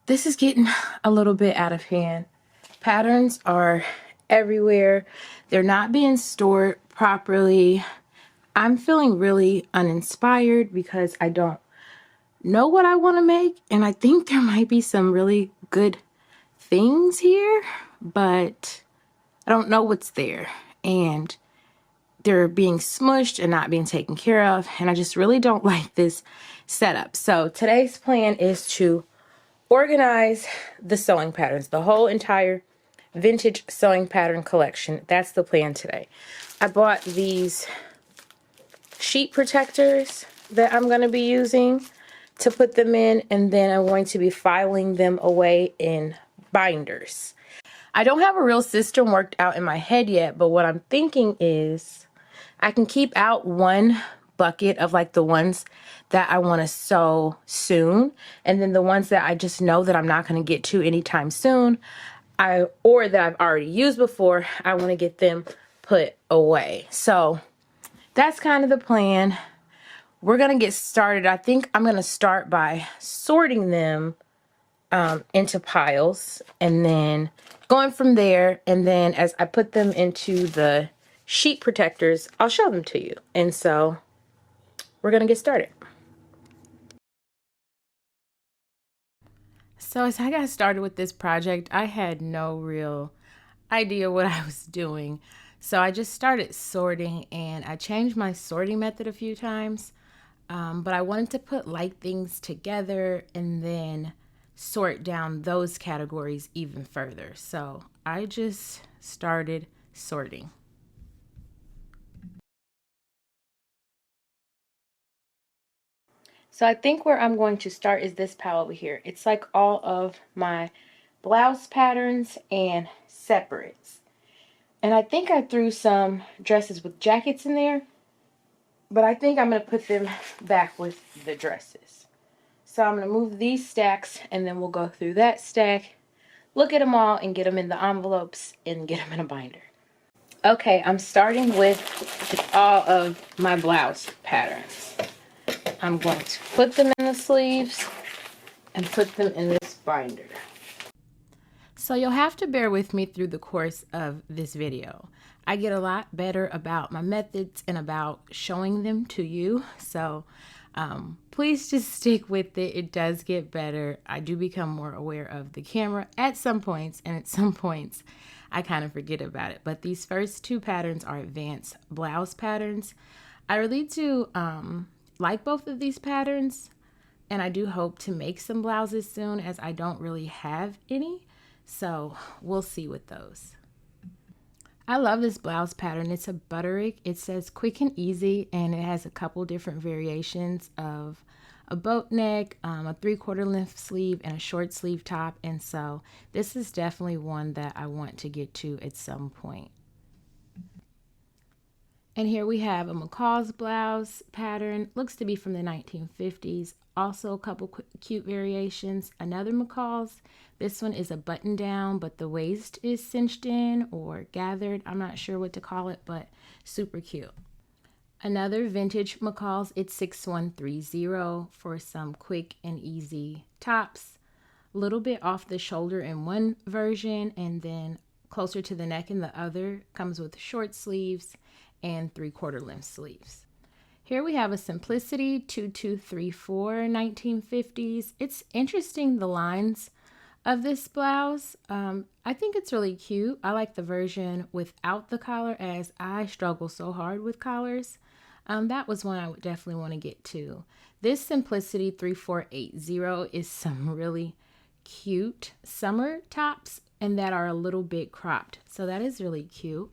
This is getting a little bit out of hand. Patterns are everywhere. They're not being stored properly. I'm feeling really uninspired because I don't know what I want to make, and I think there might be some really good things here, but I don't know what's there, and they're being smushed and not being taken care of, and I just really don't like this setup. So today's plan is to organize the sewing patterns, the whole entire vintage sewing pattern collection. That's the plan today. I bought these sheet protectors that I'm going to be using to put them in, and then I'm going to be filing them away in binders. I don't have a real system worked out in my head yet, but what I'm thinking is I can keep out one bucket of like the ones that I want to sew soon, and then the ones that I just know that I'm not going to get to anytime soon, or that I've already used before, I want to get them put away. So that's kind of the plan. We're going to get started. I think I'm going to start by sorting them into piles and then going from there. And then as I put them into the sheet protectors, I'll show them to you. And so we're going to get started. So as I got started with this project, I had no real idea what I was doing. So I just started sorting, and I changed my sorting method a few times. But I wanted to put like things together and then sort down those categories even further. So I just started sorting. So I think where I'm going to start is this pile over here. It's like all of my blouse patterns and separates. And I think I threw some dresses with jackets in there, but I think I'm going to put them back with the dresses. So I'm going to move these stacks, and then we'll go through that stack, look at them all, and get them in the envelopes and get them in a binder. Okay, I'm starting with all of my blouse patterns. I'm going to put them in the sleeves and put them in this binder. So you'll have to bear with me through the course of this video. I get a lot better about my methods and about showing them to you. So please just stick with it. It does get better. I do become more aware of the camera at some points, and at some points I kind of forget about it. But these first two patterns are advanced blouse patterns. I really do like both of these patterns, and I do hope to make some blouses soon, as I don't really have any. So we'll see with those. I love this blouse pattern. It's a butterick. It says quick and easy, and it has a couple different variations of a boat neck, a 3/4 length sleeve, and a short sleeve top. And so this is definitely one that I want to get to at some point. And here we have a McCall's blouse pattern. Looks to be from the 1950s. Also a couple cute variations. Another McCall's. This one is a button down, but the waist is cinched in or gathered. I'm not sure what to call it, but super cute. Another vintage McCall's. It's 6130 for some quick and easy tops. A little bit off the shoulder in one version, and then closer to the neck in the other. Comes with short sleeves and 3/4 length sleeves. Here we have a Simplicity 2234 1950s. It's interesting, the lines of this blouse. I think it's really cute. I like the version without the collar, as I struggle so hard with collars. That was one I would definitely want to get to. This Simplicity 3480 is some really cute summer tops, and that are a little bit cropped. So that is really cute.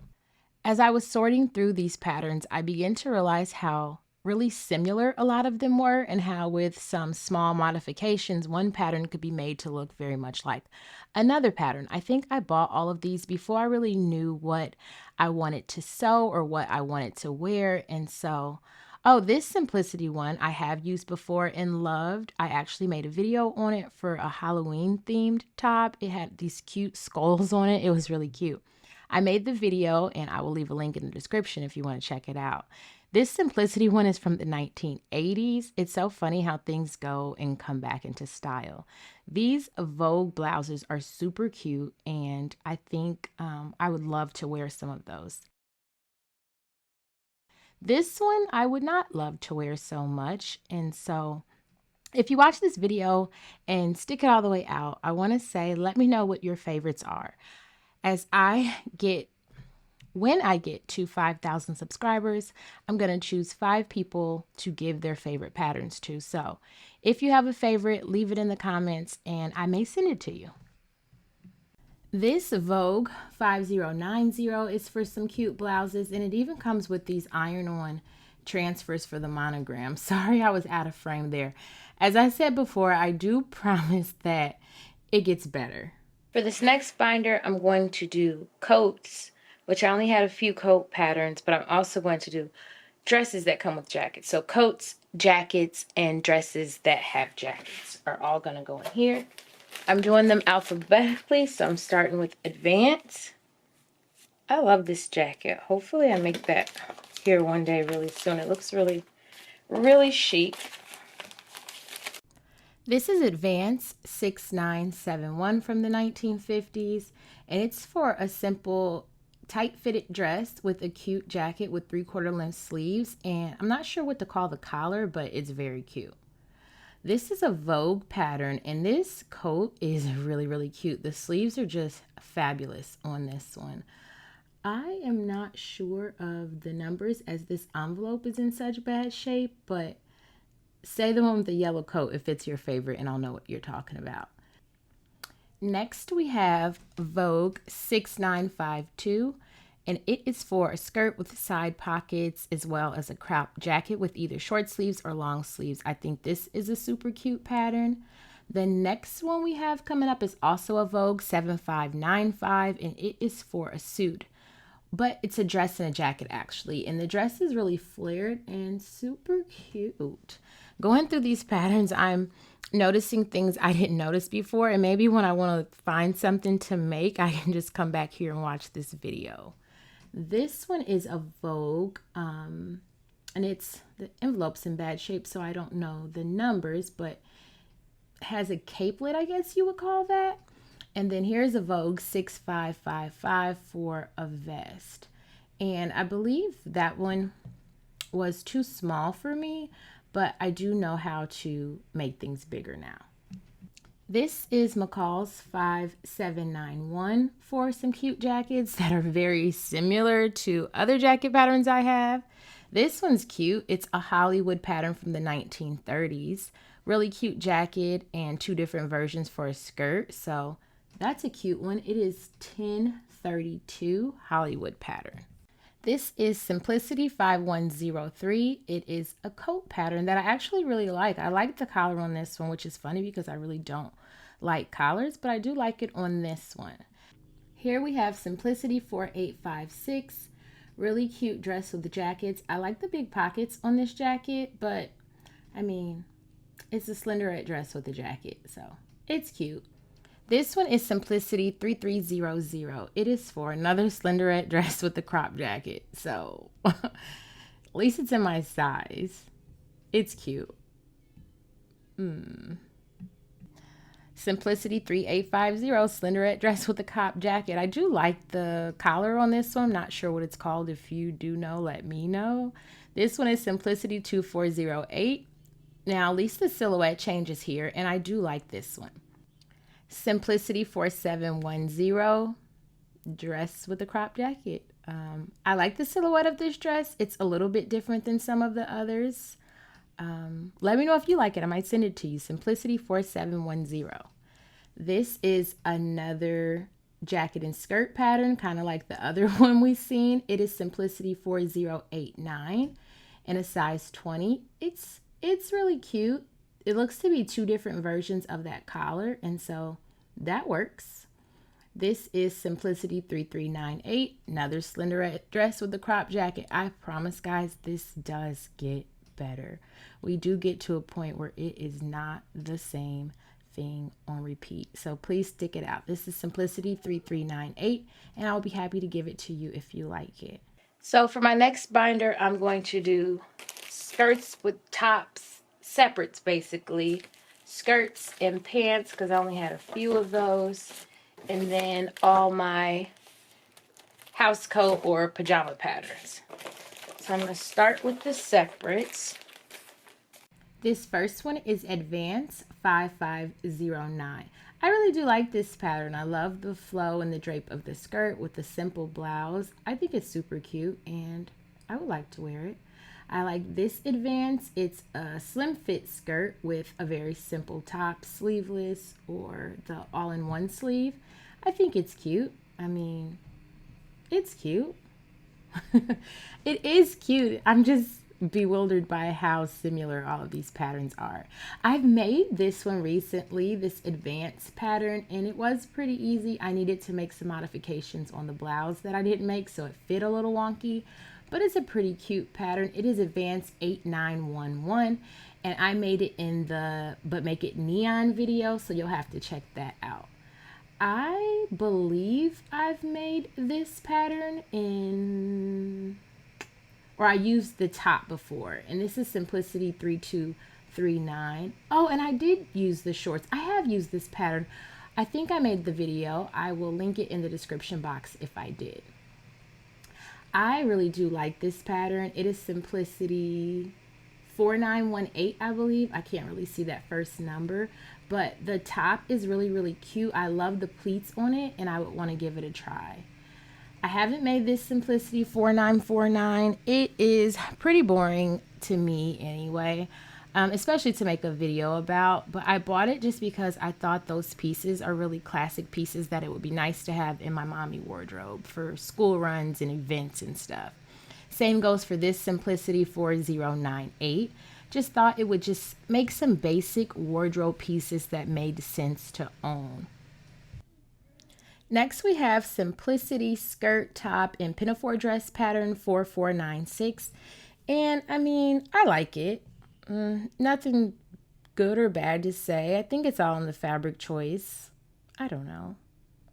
As I was sorting through these patterns, I began to realize how really similar a lot of them were, and how with some small modifications, one pattern could be made to look very much like another pattern. I think I bought all of these before I really knew what I wanted to sew or what I wanted to wear. And so, oh, this Simplicity one I have used before and loved. I actually made a video on it for a Halloween themed top. It had these cute skulls on it. It was really cute. I made the video, and I will leave a link in the description if you want to check it out. This Simplicity one is from the 1980s. It's so funny how things go and come back into style. These Vogue blouses are super cute, and I think I would love to wear some of those. This one I would not love to wear so much, and so if you watch this video and stick it all the way out, I want to say, let me know what your favorites are. As I get When I get to 5,000 subscribers, I'm going to choose 5 people to give their favorite patterns to. So if you have a favorite, leave it in the comments and I may send it to you. This Vogue 5090 is for some cute blouses, and it even comes with these iron-on transfers for the monogram. Sorry I was out of frame there. As I said before, I do promise that it gets better. For this next binder, I'm going to do coats, which I only had a few coat patterns, but I'm also going to do dresses that come with jackets. So coats, jackets, and dresses that have jackets are all going to go in here. I'm doing them alphabetically, so I'm starting with advanced. I love this jacket. Hopefully I make that here one day really soon. It looks really, really chic. This is Advance 6971 from the 1950s, and it's for a simple tight-fitted dress with a cute jacket with 3/4 length sleeves, and I'm not sure what to call the collar, but it's very cute. This is a Vogue pattern, and this coat is really, really cute. The sleeves are just fabulous on this one. I am not sure of the numbers as this envelope is in such bad shape, but say the one with the yellow coat if it's your favorite, and I'll know what you're talking about. Next, we have Vogue 6952, and it is for a skirt with side pockets as well as a crop jacket with either short sleeves or long sleeves. I think this is a super cute pattern. The next one we have coming up is also a Vogue 7595, and it is for a suit. But it's a dress and a jacket actually, and the dress is really flared and super cute. Going through these patterns, I'm noticing things I didn't notice before, and maybe when I want to find something to make, I can just come back here and watch this video. This one is a Vogue, and the envelope's in bad shape, so I don't know the numbers, but has a capelet, I guess you would call that. And then here's a Vogue 6555 for a vest. And I believe that one was too small for me, but I do know how to make things bigger now. This is McCall's 5791 for some cute jackets that are very similar to other jacket patterns I have. This one's cute. It's a Hollywood pattern from the 1930s. Really cute jacket and 2 different versions for a skirt. So that's a cute one. It is 1032 Hollywood pattern. This is Simplicity 5103. It is a coat pattern that I actually really like. I like the collar on this one, which is funny because I really don't like collars, but I do like it on this one. Here we have Simplicity 4856. Really cute dress with the jackets. I like the big pockets on this jacket, but I mean, it's a slenderette dress with a jacket, so it's cute. This one is Simplicity 3300. It is for another slenderette dress with the crop jacket. So at least it's in my size. It's cute. Simplicity 3850 slenderette dress with the crop jacket. I do like the collar on this one. I'm not sure what it's called. If you do know, let me know. This one is Simplicity 2408. Now at least the silhouette changes here, and I do like this one. Simplicity 4710 dress with a crop jacket. I like the silhouette of this dress. It's a little bit different than some of the others. Let me know if you like it. I might send it to you. Simplicity 4710. This is another jacket and skirt pattern, kind of like the other one we've seen. It is Simplicity 4089 in a size 20. It's really cute. It looks to be 2 different versions of that collar, and so that works. This is Simplicity 3398, another slenderette dress with the crop jacket. I promise, guys, this does get better. We do get to a point where it is not the same thing on repeat, so please stick it out. This is Simplicity 3398, and I'll be happy to give it to you if you like it. So for my next binder, I'm going to do skirts with tops, separates basically. Skirts and pants, because I only had a few of those. And then all my house coat or pajama patterns. So I'm going to start with the separates. This first one is Advance 5509. I really do like this pattern. I love the flow and the drape of the skirt with the simple blouse. I think it's super cute and I would like to wear it. I like this Advance. It's a slim fit skirt with a very simple top, sleeveless or the all-in-one sleeve. I think it's cute. I mean, it's cute. It is cute. I'm just bewildered by how similar all of these patterns are. I've made this one recently, this advanced pattern, and it was pretty easy. I needed to make some modifications on the blouse that I didn't make, so it fit a little wonky, but it's a pretty cute pattern. It is Advanced 8911, and I made it in the But Make It Neon video, so you'll have to check that out. I believe I've made this pattern or I used the top before, and this is Simplicity 3239. Oh, and I did use the shorts. I have used this pattern. I think I made the video. I will link it in the description box if I did. I really do like this pattern. It is Simplicity 4918, I believe. I can't really see that first number, but the top is really, really cute. I love the pleats on it, and I would want to give it a try. I haven't made this Simplicity 4949. It is pretty boring to me anyway, especially to make a video about, but I bought it just because I thought those pieces are really classic pieces that it would be nice to have in my mommy wardrobe for school runs and events and stuff. Same goes for this Simplicity 4098. Just thought it would just make some basic wardrobe pieces that made sense to own. Next we have Simplicity skirt top in pinafore dress pattern 4496. And I mean, I like it. Nothing good or bad to say. I think it's all in the fabric choice. I don't know.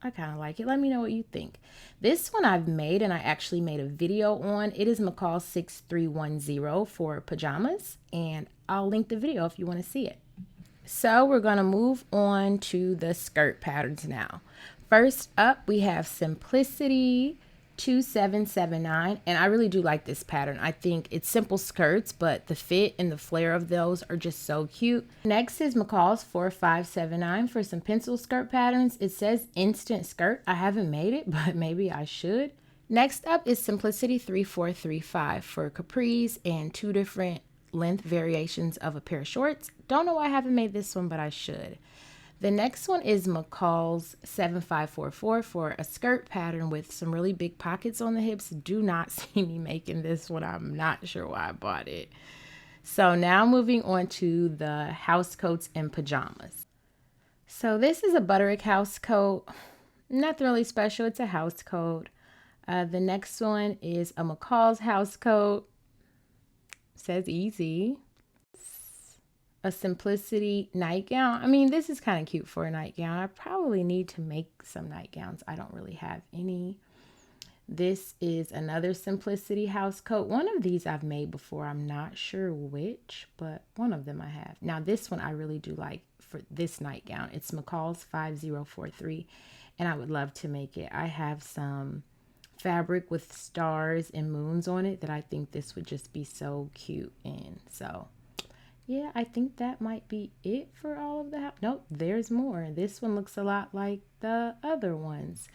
I kind of like it. Let me know what you think. This one I've made, and I actually made a video on. It is McCall 6310 for pajamas, and I'll link the video if you want to see it. So we're going to move on to the skirt patterns now. First up, we have Simplicity 2779, and I really do like this pattern. I think it's simple skirts, but the fit and the flare of those are just so cute. Next is McCall's 4579 for some pencil skirt patterns. It says instant skirt. I haven't made it, but maybe I should. Next up is Simplicity 3435 for capris and two different length variations of a pair of shorts. Don't know why I haven't made this one, but I should. The next one is McCall's 7544 for a skirt pattern with some really big pockets on the hips. Do not see me making this one. I'm not sure why I bought it. So now moving on to the Housecoats and pajamas. So this is a Butterick house coat. Nothing really special. It's a house coat. The next one is a McCall's house coat. Says easy. A Simplicity nightgown. I mean, this is kind of cute for a nightgown. I probably need to make some nightgowns. I don't really have any. This is another Simplicity house coat. One of these I've made before. I'm not sure which, but one of them I have. Now this one I really do like for this nightgown. It's McCall's 5043, and I would love to make it. I have some fabric with stars and moons on it that I think this would just be so cute in. So yeah, I think that might be it for all of the house. Nope, there's more. This one looks a lot like the other ones.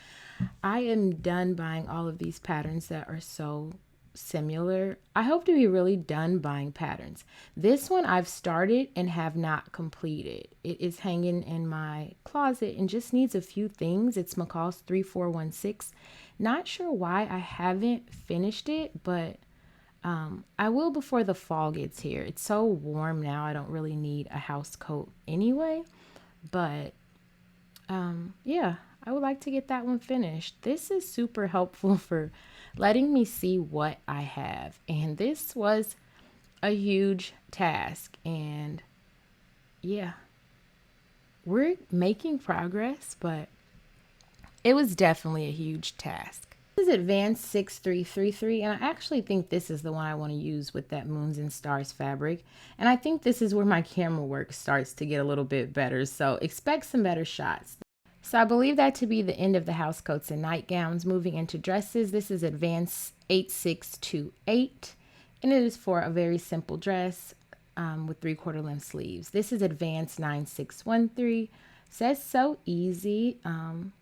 I am done buying all of these patterns that are so similar. I hope to be really done buying patterns. This one I've started and have not completed. It is hanging in my closet and just needs a few things. It's McCall's 3416. Not sure why I haven't finished it, but I will before the fall gets here. It's so warm now. I don't really need a house coat anyway, but yeah, I would like to get that one finished. This is super helpful for letting me see what I have. And this was a huge task. And yeah, we're making progress, but it was definitely a huge task. This is Advanced 6333, and I actually think this is the one I want to use with that Moons and Stars fabric. And I think this is where my camera work starts to get a little bit better, so expect some better shots. So I believe that to be the end of the house coats and nightgowns. Moving into dresses, this is Advanced 8628, and it is for a very simple dress with 3/4 length sleeves. This is Advanced 9613. Says so easy.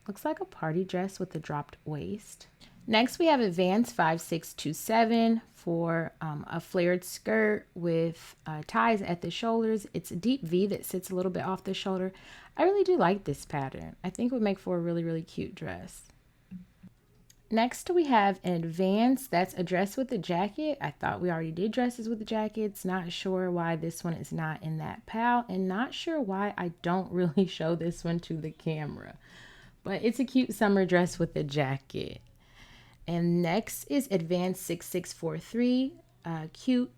Looks like a party dress with a dropped waist. Next, we have Advanced 5627 for a flared skirt with ties at the shoulders. It's a deep V that sits a little bit off the shoulder. I really do like this pattern. I think it would make for a really, really cute dress. Next, we have an Advanced, that's a dress with a jacket. I thought we already did dresses with the jackets. Not sure why this one is not in that pal, and not sure why I don't really show this one to the camera. But it's a cute summer dress with a jacket. And next is Advanced 6643, cute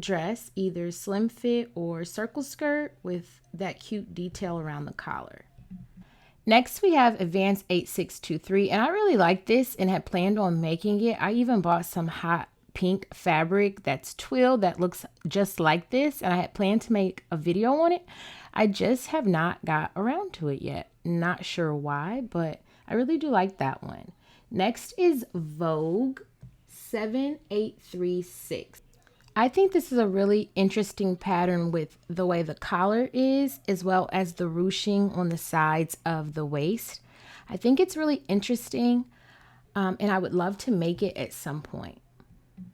dress, either slim fit or circle skirt with that cute detail around the collar. Next, we have Advanced 8623, and I really like this and had planned on making it. I even bought some hot pink fabric that's twill that looks just like this, and I had planned to make a video on it. I just have not got around to it yet. Not sure why, but I really do like that one. Next is Vogue 7836. I think this is a really interesting pattern with the way the collar is, as well as the ruching on the sides of the waist. I think it's really interesting, and I would love to make it at some point.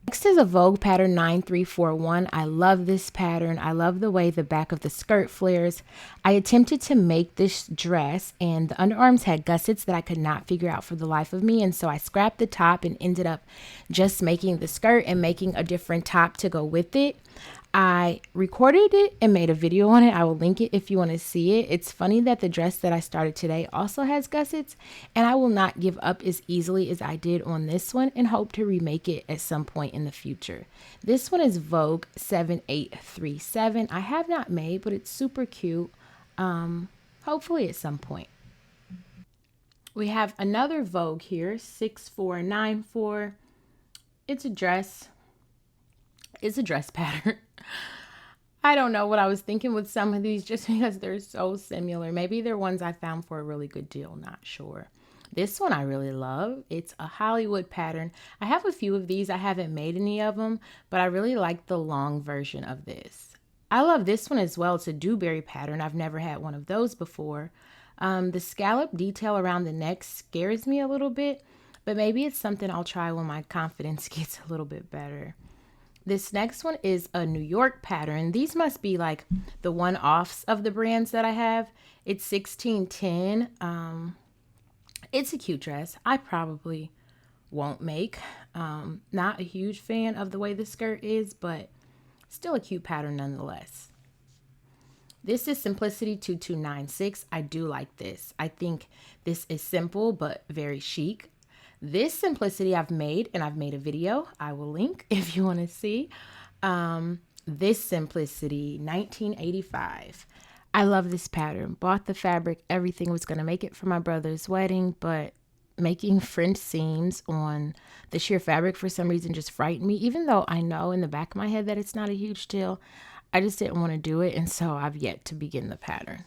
Next is a Vogue pattern 9341. I love this pattern. I love the way the back of the skirt flares. I attempted to make this dress, and the underarms had gussets that I could not figure out for the life of me, and so I scrapped the top and ended up just making the skirt and making a different top to go with it. I recorded it and made a video on it. I will link it if you want to see it. It's funny that the dress that I started today also has gussets, and I will not give up as easily as I did on this one and hope to remake it at some point in the future. This one is Vogue 7837. I have not made, but it's super cute. Hopefully at some point. We have another Vogue here, 6494. It's a dress. It's a dress pattern. I don't know what I was thinking with some of these just because they're so similar. Maybe they're ones I found for a really good deal, not sure. This one I really love. It's a Hollywood pattern. I have a few of these. I haven't made any of them, but I really like the long version of this. I love this one as well. It's a dewberry pattern. I've never had one of those before. The scallop detail around the neck scares me a little bit, but maybe it's something I'll try when my confidence gets a little bit better. This next one is a New York pattern. These must be like the one-offs of the brands that I have. It's 1610. It's a cute dress. I probably won't make. Not a huge fan of the way the skirt is, but still a cute pattern nonetheless. This is Simplicity 2296. I do like this. I think this is simple but very chic. This Simplicity I've made, and I've made a video. I will link if you want to see. This Simplicity 1985. I love this pattern. Bought the fabric, everything. Was going to make it for my brother's wedding, but making French seams on the sheer fabric for some reason just frightened me. Even though I know in the back of my head that it's not a huge deal, I just didn't want to do it, and so I've yet to begin the pattern.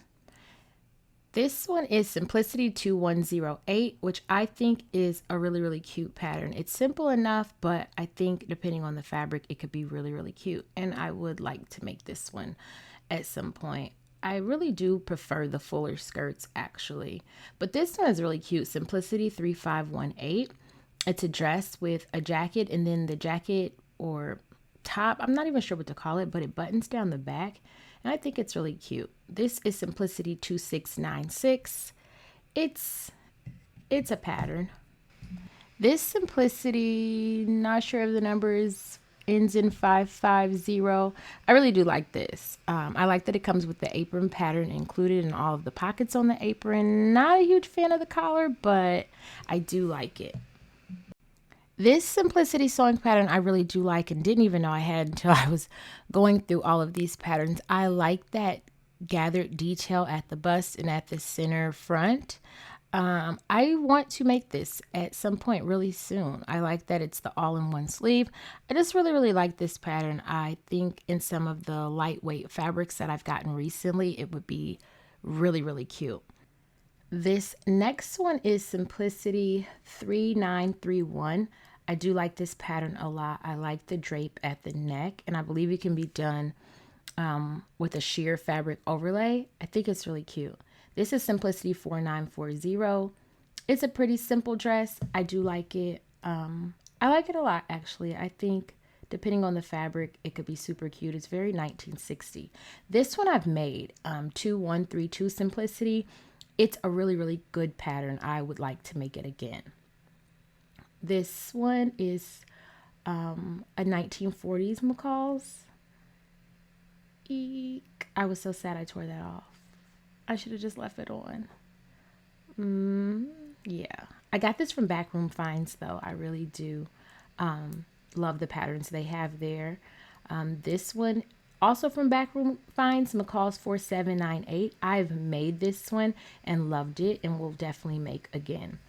This one is Simplicity 2108, which I think is a really, really cute pattern. It's simple enough, but I think depending on the fabric, it could be really, really cute. And I would like to make this one at some point. I really do prefer the fuller skirts, actually. But this one is really cute. Simplicity 3518. It's a dress with a jacket, and then the jacket or top, I'm not even sure what to call it, but it buttons down the back. And I think it's really cute. This is Simplicity 2696. It's a pattern. This Simplicity, not sure if the number ends in 550. I really do like this. I like that it comes with the apron pattern included and all of the pockets on the apron. Not a huge fan of the collar, but I do like it. This Simplicity sewing pattern I really do like and didn't even know I had until I was going through all of these patterns. I like that gathered detail at the bust and at the center front. I want to make this at some point really soon. I like that it's the all-in-one sleeve. I just really like this pattern. I think in some of the lightweight fabrics that I've gotten recently, it would be really cute. This next one is Simplicity 3931. I do like this pattern a lot. I like the drape at the neck, and I believe it can be done with a sheer fabric overlay. I think it's really cute. This is Simplicity 4940. It's a pretty simple dress. I do like it. I like it a lot, actually. I think depending on the fabric, it could be super cute. It's very 1960. This one I've made, 2132 Simplicity. It's a really good pattern. I would like to make it again. This one is a 1940s McCall's. Eek. I was so sad I tore that off. I should have just left it on. Yeah. I got this from Backroom Finds, though. I really do love the patterns they have there. This one, also from Backroom Finds, McCall's 4798. I've made this one and loved it and will definitely make again.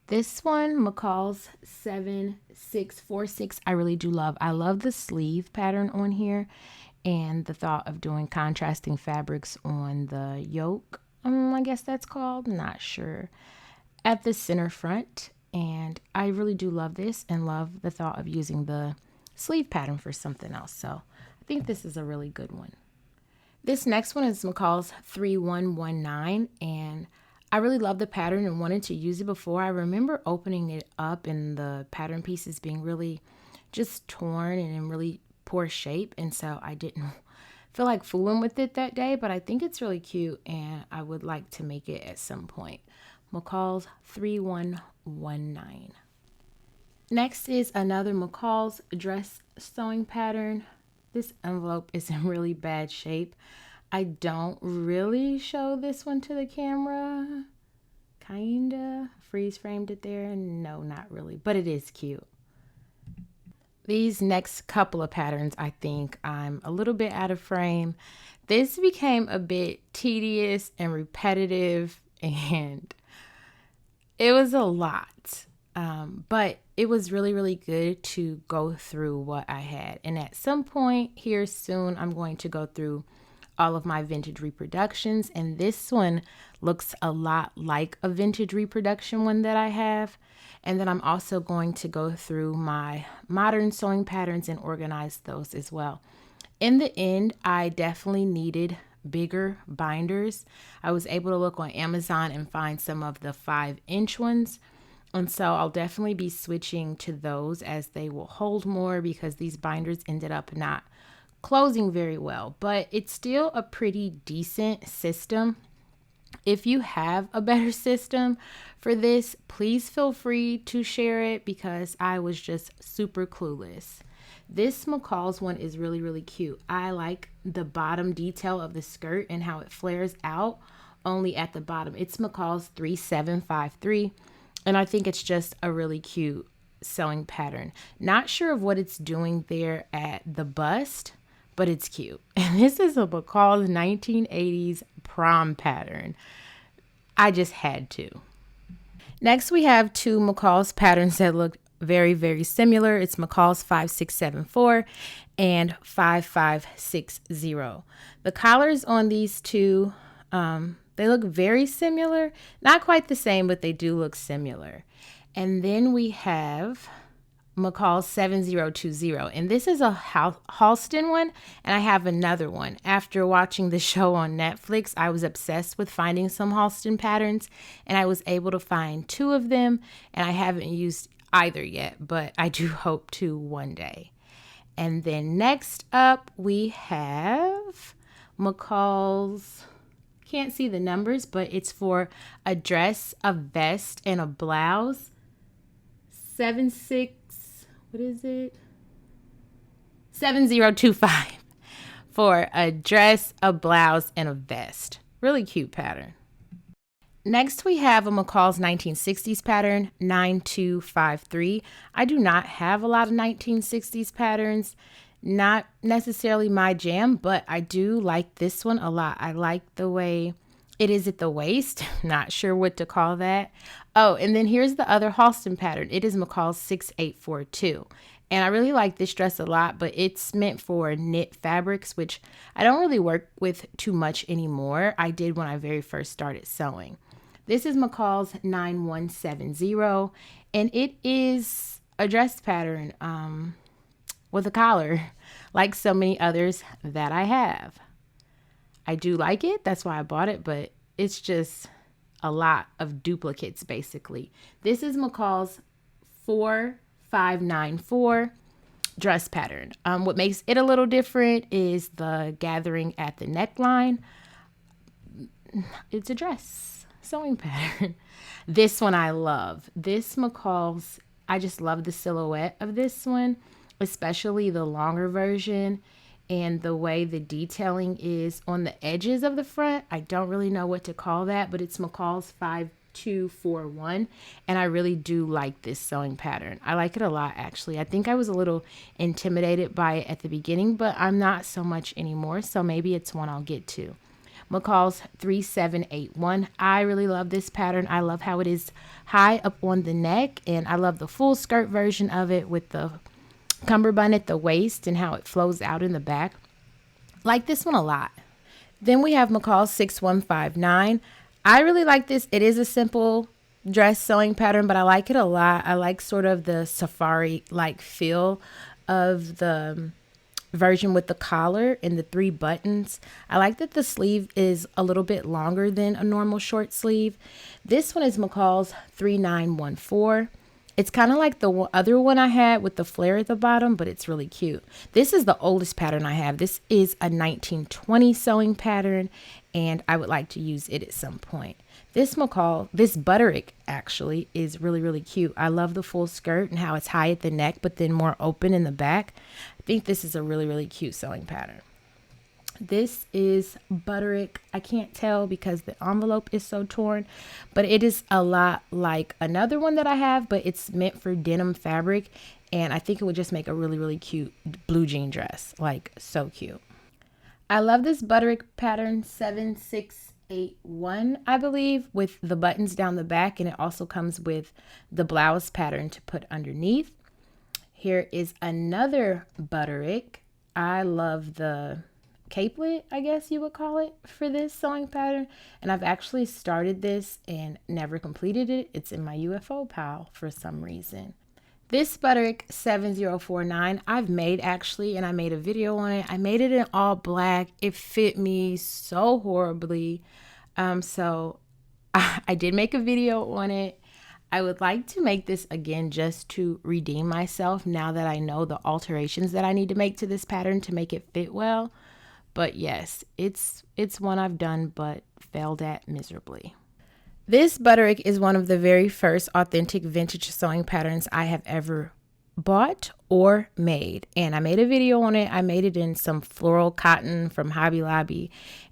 This one, McCall's 7646, I really do love. I love the sleeve pattern on here and the thought of doing contrasting fabrics on the yoke. I guess that's called, not sure. At the center front, and I really do love this and love the thought of using the sleeve pattern for something else. So I think this is a really good one. This next one is McCall's 3119, and I really love the pattern and wanted to use it before. I remember opening it up and the pattern pieces being really just torn and in really poor shape, and so I didn't feel like fooling with it that day, but I think it's really cute and I would like to make it at some point. McCall's 3119. Next is another McCall's dress sewing pattern. This envelope is in really bad shape. I don't really show this one to the camera. Kinda freeze framed it there. No, not really, but it is cute. These next couple of patterns, I think I'm a little bit out of frame. This became a bit tedious and repetitive, and it was a lot. But it was really good to go through what I had. And at some point here soon, I'm going to go through all of my vintage reproductions, and this one looks a lot like a vintage reproduction one that I have. And then I'm also going to go through my modern sewing patterns and organize those as well. In the end, I definitely needed bigger binders. I was able to look on Amazon and find some of the 5-inch ones. And so I'll definitely be switching to those as they will hold more, because these binders ended up not closing very well, but it's still a pretty decent system. If you have a better system for this, please feel free to share it, because I was just super clueless. This McCall's one is really cute. I like the bottom detail of the skirt and how it flares out only at the bottom. It's McCall's 3753, and I think it's just a really cute sewing pattern. Not sure of what it's doing there at the bust, but it's cute. And this is a McCall's 1980s prom pattern. I just had to. Next, we have two McCall's patterns that look very similar. It's McCall's 5674 and 5560. The collars on these two, they look very similar. Not quite the same, but they do look similar. And then we have McCall's 7020, and this is a Halston one, and I have another one. After watching the show on Netflix, I was obsessed with finding some Halston patterns, and I was able to find 2 of them, and I haven't used either yet, but I do hope to one day. And then next up we have McCall's, can't see the numbers, but it's for a dress, a vest, and a blouse. 7025 for a dress, a blouse, and a vest. Really cute pattern. Next, we have a McCall's 1960s pattern, 9253. I do not have a lot of 1960s patterns. Not necessarily my jam, but I do like this one a lot. I like the way It is at the waist. Not sure what to call that. Oh, and then here's the other Halston pattern. It is McCall's 6842. And I really like this dress a lot, but it's meant for knit fabrics, which I don't really work with too much anymore. I did when I very first started sewing. This is McCall's 9170, and it is a dress pattern with a collar, like so many others that I have. I do like it. That's why I bought it, but it's just a lot of duplicates, basically. This is McCall's 4594 dress pattern. What makes it a little different is the gathering at the neckline. It's a dress sewing pattern. This one I love. This McCall's, I just love the silhouette of this one, especially the longer version. And the way the detailing is on the edges of the front, I don't really know what to call that, but it's McCall's 5241, and I really do like this sewing pattern. I like it a lot, actually. I think I was a little intimidated by it at the beginning, but I'm not so much anymore, so maybe it's one I'll get to. McCall's 3781. I really love this pattern. I love how it is high up on the neck, and I love the full skirt version of it with the cummerbund at the waist and how it flows out in the back. Like this one a lot. Then we have McCall's 6159. I really like this. It is a simple dress sewing pattern, but I like it a lot. I like sort of the safari like feel of the version with the collar and the 3 buttons. I like that the sleeve is a little bit longer than a normal short sleeve. This one is McCall's 3914. It's kind of like the other one I had with the flare at the bottom, but it's really cute. This is the oldest pattern I have. This is a 1920 sewing pattern, and I would like to use it at some point. This Butterick actually is really, really cute. I love the full skirt and how it's high at the neck, but then more open in the back. I think this is a really, really cute sewing pattern. This is Butterick. I can't tell because the envelope is so torn, but it is a lot like another one that I have, but it's meant for denim fabric, and I think it would just make a really, really cute blue jean dress. Like, so cute. I love this Butterick pattern 7681, I believe, with the buttons down the back, and it also comes with the blouse pattern to put underneath. Here is another Butterick. I love the capelet, I guess you would call it, for this sewing pattern, and I've actually started this and never completed it. It's in my UFO pile for some reason. This Butterick 7049 I've made actually, and I made a video on it. I made it in all black. It fit me so horribly, so I did make a video on it. I would like to make this again just to redeem myself now that I know the alterations that I need to make to this pattern to make it fit well. But yes, it's one I've done but failed at miserably. This Butterick is one of the very first authentic vintage sewing patterns I have ever bought or made. And I made a video on it. I made it in some floral cotton from Hobby Lobby.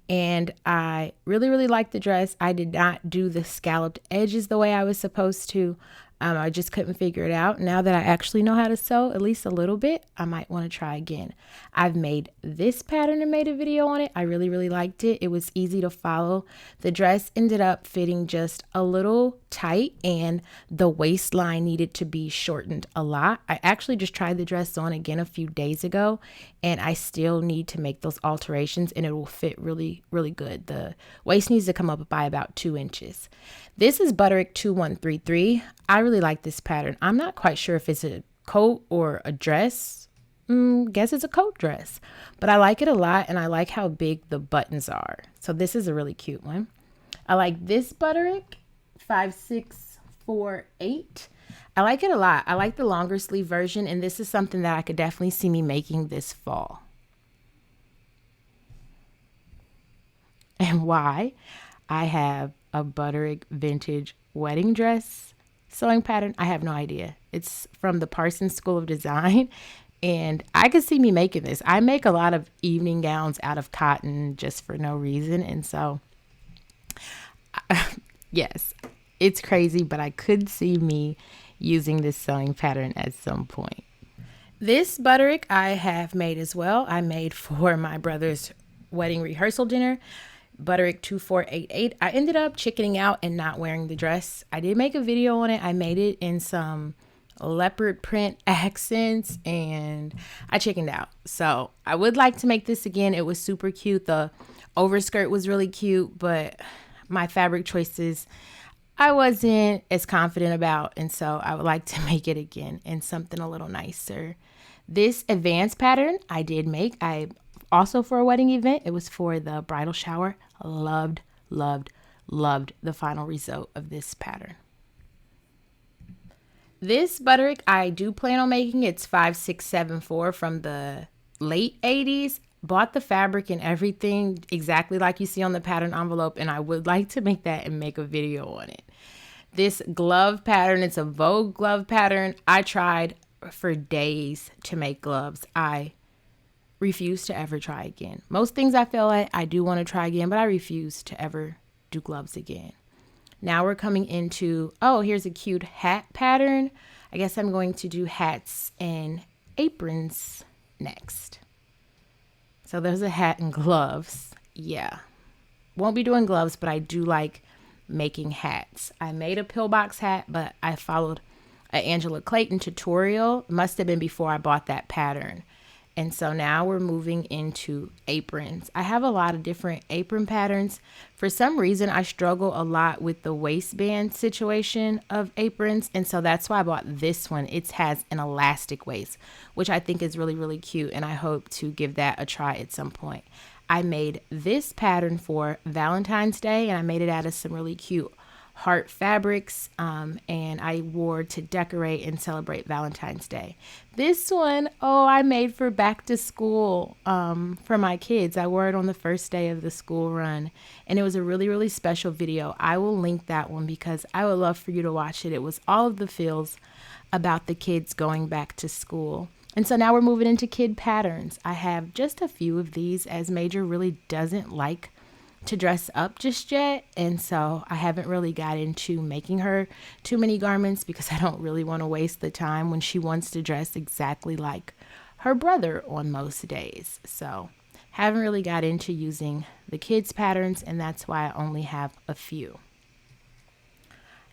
And I really, really liked the dress. I did not do the scalloped edges the way I was supposed to. I just couldn't figure it out. Now that I actually know how to sew at least a little bit, I might want to try again. I've made this pattern and made a video on it. I really, really liked it. It was easy to follow. The dress ended up fitting just a little tight, and the waistline needed to be shortened a lot. I actually just tried the dress on again a few days ago, and I still need to make those alterations, and it will fit really, really good. The waist needs to come up by about 2 inches. This is Butterick 2133. I really like this pattern. I'm not quite sure if it's a coat or a dress. Guess it's a coat dress, but I like it a lot, and I like how big the buttons are. So this is a really cute one. I like this Butterick 5648. I like it a lot. I like the longer sleeve version, and this is something that I could definitely see me making this fall. And why? I have a Butterick vintage wedding dress sewing pattern. I have no idea. It's from the Parsons School of Design, and I could see me making this. I make a lot of evening gowns out of cotton just for no reason, and so yes, it's crazy, but I could see me using this sewing pattern at some point. This Butterick I have made as well. I made for my brother's wedding rehearsal dinner. Butterick 2488. I ended up chickening out and not wearing the dress. I did make a video on it. I made it in some leopard print accents and I chickened out. So I would like to make this again. It was super cute. The overskirt was really cute, but my fabric choices I wasn't as confident about, and so I would like to make it again in something a little nicer. This advanced pattern I did make. I also for a wedding event. It was for the bridal shower. Loved, loved, loved the final result of this pattern. This Butterick I do plan on making. It's 5674 from the late 80s. Bought the fabric and everything exactly like you see on the pattern envelope, and I would like to make that and make a video on it. This glove pattern, it's a Vogue glove pattern. I tried for days to make gloves. I refuse to ever try again. Most things I feel like I do want to try again, but I refuse to ever do gloves again. Now we're coming into, oh, here's a cute hat pattern. I guess I'm going to do hats and aprons next. So there's a hat and gloves. Yeah. Won't be doing gloves, but I do like making hats. I made a pillbox hat, but I followed an Angela Clayton tutorial. Must have been before I bought that pattern. And so now we're moving into aprons. I have a lot of different apron patterns. For some reason, I struggle a lot with the waistband situation of aprons. And so that's why I bought this one. It has an elastic waist, which I think is really, really cute. And I hope to give that a try at some point. I made this pattern for Valentine's Day, and I made it out of some really cute heart fabrics, and I wore to decorate and celebrate Valentine's Day. This one, oh, I made for back to school for my kids. I wore it on the first day of the school run, and it was a really, really special video. I will link that one because I would love for you to watch it. It was all of the feels about the kids going back to school. And so now we're moving into kid patterns. I have just a few of these as Major really doesn't like to dress up just yet, and so I haven't really got into making her too many garments because I don't really want to waste the time when she wants to dress exactly like her brother on most days. So haven't really got into using the kids patterns, and that's why I only have a few.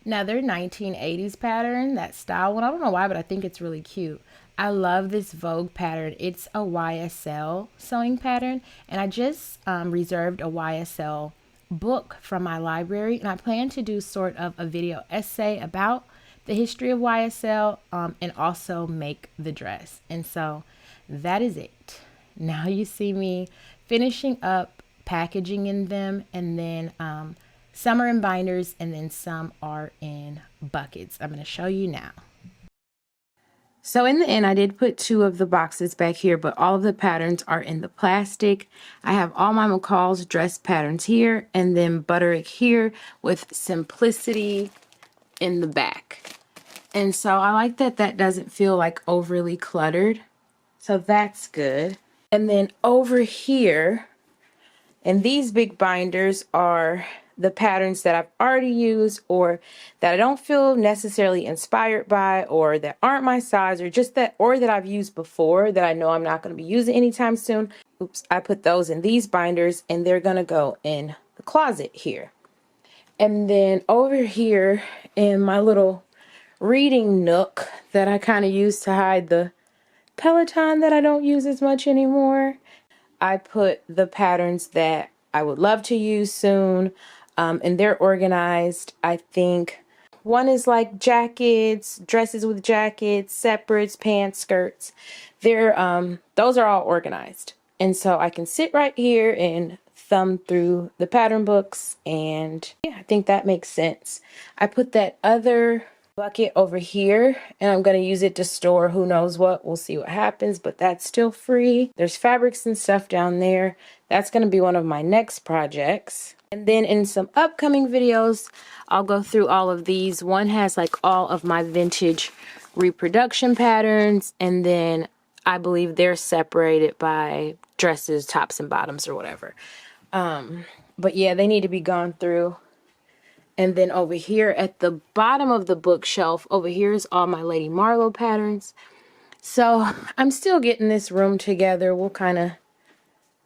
Another 1980s pattern, that style one. I don't know why, but I think it's really cute. I love this Vogue pattern. It's a YSL sewing pattern, and I just reserved a YSL book from my library, and I plan to do sort of a video essay about the history of YSL and also make the dress. And so that is it. Now you see me finishing up packaging in them, and then some are in binders and then some are in buckets. I'm going to show you now. So in the end, I did put 2 of the boxes back here, but all of the patterns are in the plastic. I have all my McCall's dress patterns here, and then Butterick here with Simplicity in the back. And so I like that that doesn't feel like overly cluttered. So that's good. And then over here, and these big binders are the patterns that I've already used or that I don't feel necessarily inspired by or that aren't my size or just that or that I've used before that I know I'm not going to be using anytime soon. Oops, I put those in these binders and they're going to go in the closet here. And then over here in my little reading nook that I kind of use to hide the Peloton that I don't use as much anymore, I put the patterns that I would love to use soon, and they're organized. I think one is like jackets, dresses with jackets, separates, pants, skirts. They're those are all organized, and so I can sit right here and thumb through the pattern books, and yeah, I think that makes sense. I put that other bucket over here, and I'm going to use it to store who knows what. We'll see what happens, but that's still free. There's fabrics and stuff down there. That's going to be one of my next projects. And then in some upcoming videos, I'll go through all of these. One has like all of my vintage reproduction patterns, and then I believe they're separated by dresses, tops, and bottoms or whatever. But yeah, they need to be gone through. And then over here at the bottom of the bookshelf, over here is all my Lady Marlowe patterns. So I'm still getting this room together. We'll kind of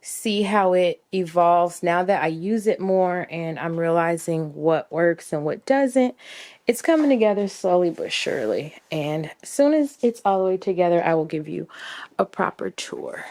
see how it evolves now that I use it more and I'm realizing what works and what doesn't. It's coming together slowly but surely. And as soon as it's all the way together, I will give you a proper tour.